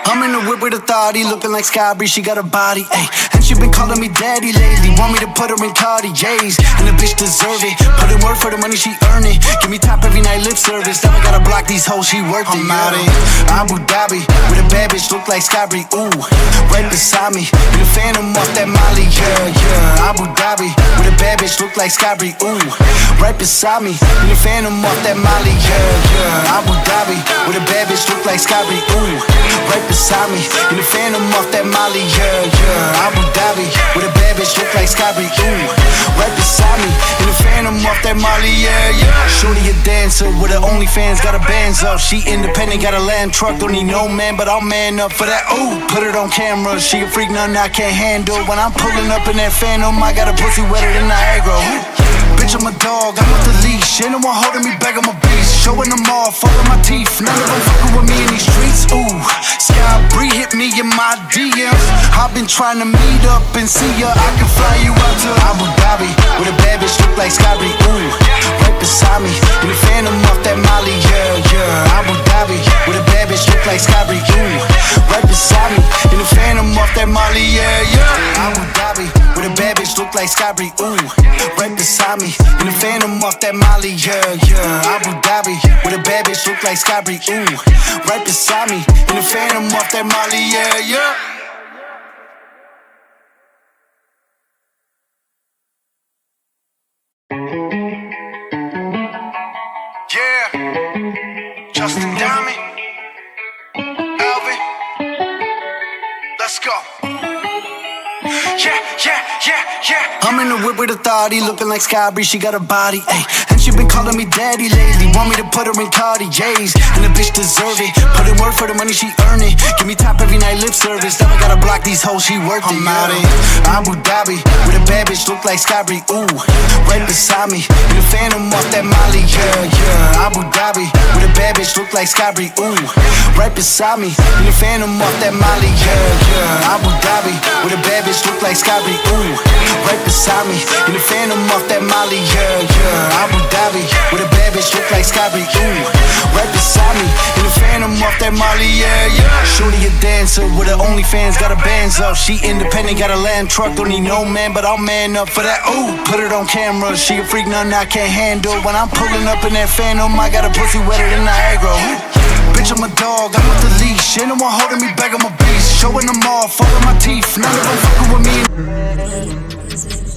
I'm in the whip with authority, looking like Sky Breeze, she got a body, ayy. And she been calling me daddy lately, want me to put her in Cartiers, and the bitch deserve it. Put in work for the money, she earn it. Give me top every night, lip service. Now I gotta block these hoes, she worth it. I'm out in Abu Dhabi with a bad bitch, look like Sky Breeze, ooh, right beside me. In the Phantom off that Molly, yeah. Abu Dhabi with a bad bitch, look like Sky Breeze, ooh, right beside me. In the Phantom off that Molly, yeah. Abu Dhabi with a bad bitch, look like Sky Breeze, ooh, right beside me. In the Phantom off that Molly, yeah. Abu Dhabi with a bad bitch, look like Sky Breeze, ooh, right beside me. In the Phantom off that Molly, yeah. Shorty a dancer with her OnlyFans, got her bands up. She independent, got a land truck, don't need no man, but I'll man up for that. Ooh, put it on camera. She a freak, nothing I can't handle. When I'm pulling up in that Phantom, I got a pussy wetter than Niagara. Bitch, I'm a dog, I'm with the leash. Ain't no one holding me back, I'm a beast. Showing them off, all of my teeth. None of them fucking with me in these streets. Ooh, Sky Bree hit me in my DMs. I've been trying to meet up and see ya. I can fly you out to Abu Dhabi with a bad bitch, look like Sky Bree. Ooh, right beside me. In the Phantom off that Molly, yeah. Abu Dhabi with a bad bitch, look like Sky Bree. Ooh, right beside me. In the Phantom off that Molly, yeah. Abu Dhabi with a bad bitch, look like Sky Bree. Ooh, right beside me. In the Phantom off that Molly, yeah. Abu Dhabi with a bad bitch, look like Sky Bree, ooh, right beside me. In the Phantom off that Molly, yeah. Yeah, Justin Diamond, Alvin, let's go. Yeah. I'm in the whip with authority, looking like Sky Breeze, she got a body, ayy. And she been calling me daddy lately, want me to put her in Cartiers, and the bitch deserve it. Put in work for the money, she earn it. Give me top every night, lip service. Now I gotta block these hoes, she worth it. I'm out in Abu Dhabi with a bad bitch, look like Sky Breeze, ooh, right beside me. In the Phantom off that Molly, yeah. Abu Dhabi with a bad bitch, look like Sky Breeze, ooh, right beside me. In the Phantom off that Molly, yeah. Abu Dhabi with a bad bitch, look like Sky Breeze, ooh, right beside me. In the Phantom off that Molly, yeah. Abu Dhabi with a bad bitch, look like Sky Breeze, ooh, right beside me. In the Phantom off that Molly, yeah. Shorty a dancer with her OnlyFans, got her bands up. She independent, got a land truck, don't need no man, but I'll man up for that. Ooh, put it on camera. She a freak, nothing I can't handle. When I'm pulling up in that Phantom, I got a pussy wetter than Niagara. Bitch, I'm a dog, I'm with the leash. Ain't no one holding me back, I'm a beast. Showing them off, all of my teeth. None of them fucking with me.